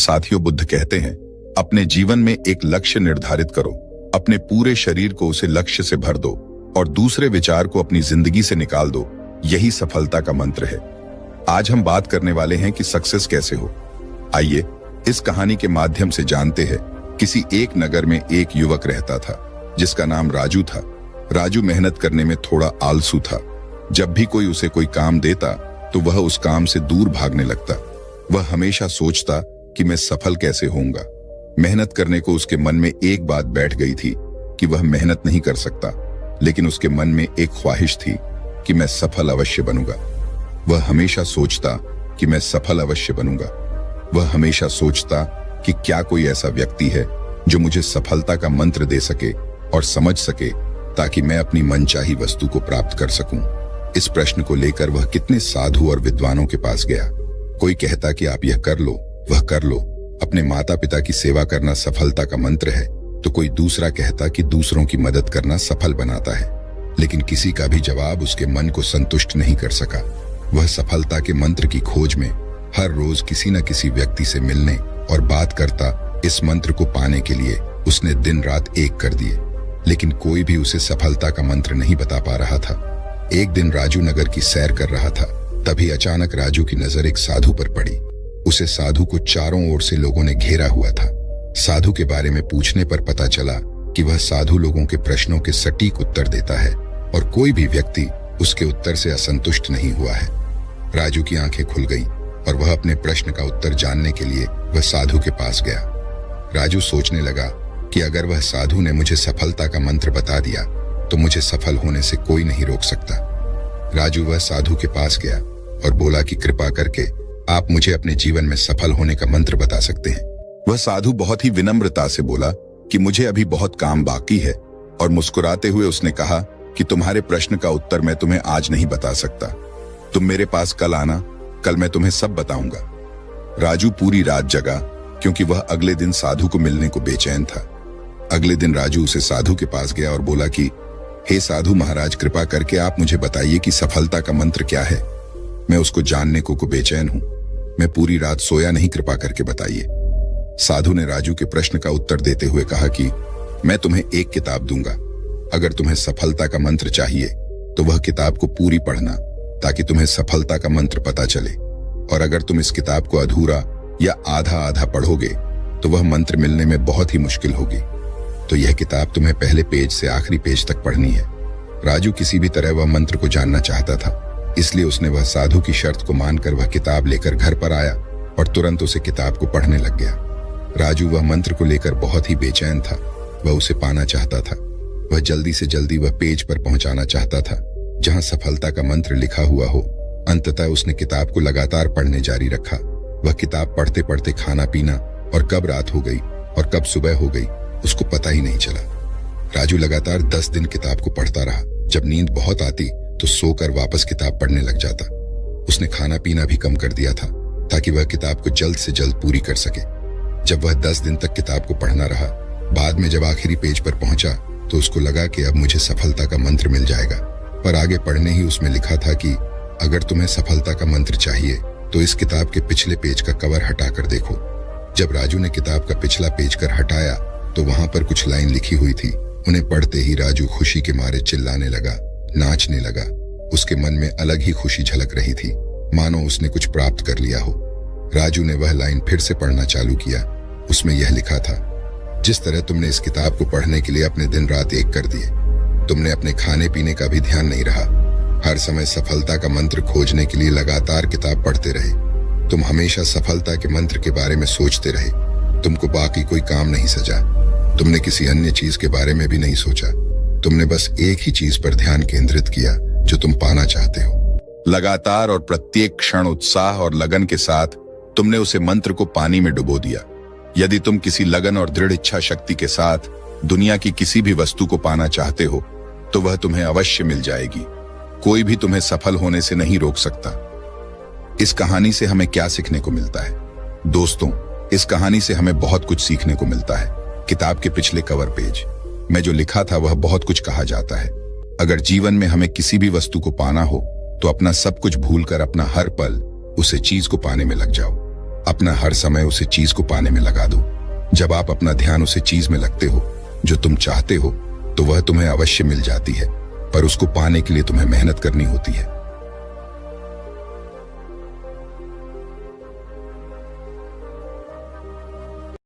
साथियों, बुद्ध कहते हैं, अपने जीवन में एक लक्ष्य निर्धारित करो, अपने पूरे शरीर को उसे लक्ष्य से भर दो और दूसरे विचार को अपनी जिंदगी से निकाल दो। यही सफलता का मंत्र है। आज हम बात करने वाले हैं कि सक्सेस कैसे हो। आइए इस कहानी के माध्यम से जानते हैं। किसी एक नगर में एक युवक रहता था जिसका नाम राजू था। राजू मेहनत करने में थोड़ा आलसू था। जब भी कोई उसे कोई काम देता तो वह उस काम से दूर भागने लगता। वह हमेशा सोचता कि मैं सफल कैसे होऊंगा। मेहनत करने को उसके मन में एक बात बैठ गई थी कि वह मेहनत नहीं कर सकता, लेकिन उसके मन में एक ख्वाहिश थी कि मैं सफल अवश्य बनूंगा। वह हमेशा सोचता कि मैं सफल अवश्य बनूंगा। वह हमेशा सोचता कि क्या कोई ऐसा व्यक्ति है जो मुझे सफलता का मंत्र दे सके और समझ सके, ताकि मैं अपनी मनचाही वस्तु को प्राप्त कर सकूं। इस प्रश्न को लेकर वह कितने साधु और विद्वानों के पास गया। कोई कहता कि आप यह कर लो, वह कर लो, अपने माता पिता की सेवा करना सफलता का मंत्र है, तो कोई दूसरा कहता कि दूसरों की मदद करना सफल बनाता है। लेकिन किसी का भी जवाब उसके मन को संतुष्ट नहीं कर सका। वह सफलता के मंत्र की खोज में हर रोज किसी न किसी व्यक्ति से मिलने और बात करता। इस मंत्र को पाने के लिए उसने दिन रात एक कर दिए, लेकिन कोई भी उसे सफलता का मंत्र नहीं बता पा रहा था। एक दिन राजू नगर की सैर कर रहा था। तभी अचानक राजू की नजर एक साधु पर पड़ी। उसे साधु को चारों ओर से लोगों ने घेरा हुआ था। साधु के बारे में पूछने पर पता चला कि वह साधु लोगों के प्रश्नों के सटीक उत्तर देता है और कोई भी व्यक्ति उसके उत्तर से असंतुष्ट नहीं हुआ है। राजू की आंखें खुल गईं और वह अपने प्रश्न का उत्तर जानने के लिए वह साधु के पास गया। राजू सोचने लगा कि अगर वह साधु ने मुझे सफलता का मंत्र बता दिया तो मुझे सफल होने से कोई नहीं रोक सकता। राजू वह साधु के पास गया और बोला कि कृपा करके आप मुझे अपने जीवन में सफल होने का मंत्र बता सकते हैं। वह साधु बहुत ही विनम्रता से बोला कि मुझे अभी बहुत काम बाकी है, और मुस्कुराते हुए उसने कहा कि तुम्हारे प्रश्न का उत्तर मैं तुम्हें आज नहीं बता सकता। तुम मेरे पास कल आना, कल मैं तुम्हें सब बताऊंगा। राजू पूरी रात जगा क्योंकि वह अगले दिन साधु को मिलने को बेचैन था। अगले दिन राजू उसे साधु के पास गया और बोला कि हे साधु महाराज, कृपा करके आप मुझे बताइए कि सफलता का मंत्र क्या है। मैं उसको जानने को बेचैन हूं। मैं पूरी रात सोया नहीं, कृपा करके बताइए। साधु ने राजू के प्रश्न का उत्तर देते हुए कहा कि मैं तुम्हें एक किताब दूंगा। अगर तुम्हें सफलता का मंत्र चाहिए तो वह किताब को पूरी पढ़ना, ताकि तुम्हें सफलता का मंत्र पता चले। और अगर तुम इस किताब को अधूरा या आधा आधा पढ़ोगे तो वह मंत्र मिलने में बहुत ही मुश्किल होगी। तो यह किताब तुम्हें पहले पेज से आखिरी पेज तक पढ़नी है। राजू किसी भी तरह वह मंत्र को जानना चाहता था, इसलिए उसने वह साधु की शर्त को मानकर वह किताब लेकर घर पर आया और तुरंत उसे किताब को पढ़ने लग गया। राजू वह मंत्र को लेकर बहुत ही बेचैन था। वह उसे पाना चाहता था। वह जल्दी से जल्दी वह पेज पर पहुंचाना चाहता था जहां सफलता का मंत्र लिखा हुआ हो। अंततः उसने किताब को लगातार पढ़ने जारी रखा। वह किताब पढ़ते पढ़ते खाना पीना और कब रात हो गई और कब सुबह हो गई उसको पता ही नहीं चला। राजू लगातार 10 दिन किताब को पढ़ता रहा। जब नींद बहुत आती तो सोकर वापस किताब पढ़ने लग जाता। उसने खाना पीना भी कम कर दिया था ताकि वह किताब को जल्द से जल्द पूरी कर सके। जब वह 10 दिन तक किताब को पढ़ना रहा, बाद में जब आखिरी पेज पर पहुंचा तो उसको लगा कि अब मुझे सफलता का मंत्र मिल जाएगा। पर आगे पढ़ने ही उसमें लिखा था कि अगर तुम्हें सफलता का मंत्र चाहिए तो इस किताब के पिछले पेज का कवर हटाकर देखो। जब राजू ने किताब का पिछला पेज कर हटाया तो वहां पर कुछ लाइन लिखी हुई थी। उन्हें पढ़ते ही राजू खुशी के मारे चिल्लाने लगा, नाचने लगा। उसके मन में अलग ही खुशी झलक रही थी, मानो उसने कुछ प्राप्त कर लिया हो। राजू ने वह लाइन फिर से पढ़ना चालू किया। उसमें यह लिखा था, जिस तरह तुमने इस किताब को पढ़ने के लिए अपने दिन रात एक कर दिए, तुमने अपने खाने पीने का भी ध्यान नहीं रहा। हर समय सफलता का मंत्र खोजने के लिए लगातार किताब पढ़ते रहे। तुम हमेशा सफलता के मंत्र के बारे में सोचते रहे। तुमको बाकी कोई काम नहीं सजा। तुमने किसी अन्य चीज के बारे में भी नहीं सोचा। तुमने बस एक ही चीज पर ध्यान केंद्रित किया जो तुम पाना चाहते हो। लगातार और प्रत्येक क्षण उत्साह और लगन के साथ तुमने उसे मंत्र को पानी में डुबो दिया। यदि तुम किसी लगन और दृढ़ इच्छा शक्ति के साथ दुनिया की किसी भी वस्तु को पाना चाहते हो तो वह तुम्हें अवश्य मिल जाएगी। कोई भी तुम्हें सफल होने से नहीं रोक सकता। इस कहानी से हमें क्या सीखने को मिलता है? दोस्तों, इस कहानी से हमें बहुत कुछ सीखने को मिलता है। किताब के पिछले कवर पेज में जो लिखा था वह बहुत कुछ कहा जाता है। अगर जीवन में हमें किसी भी वस्तु को पाना हो तो अपना सब कुछ भूलकर अपना हर पल उसे चीज को पाने में लग जाओ। अपना हर समय उसे चीज को पाने में लगा दो। जब आप अपना ध्यान उसे चीज में लगते हो जो तुम चाहते हो, तो वह तुम्हें अवश्य मिल जाती है, पर उसको पाने के लिए तुम्हें मेहनत करनी होती है।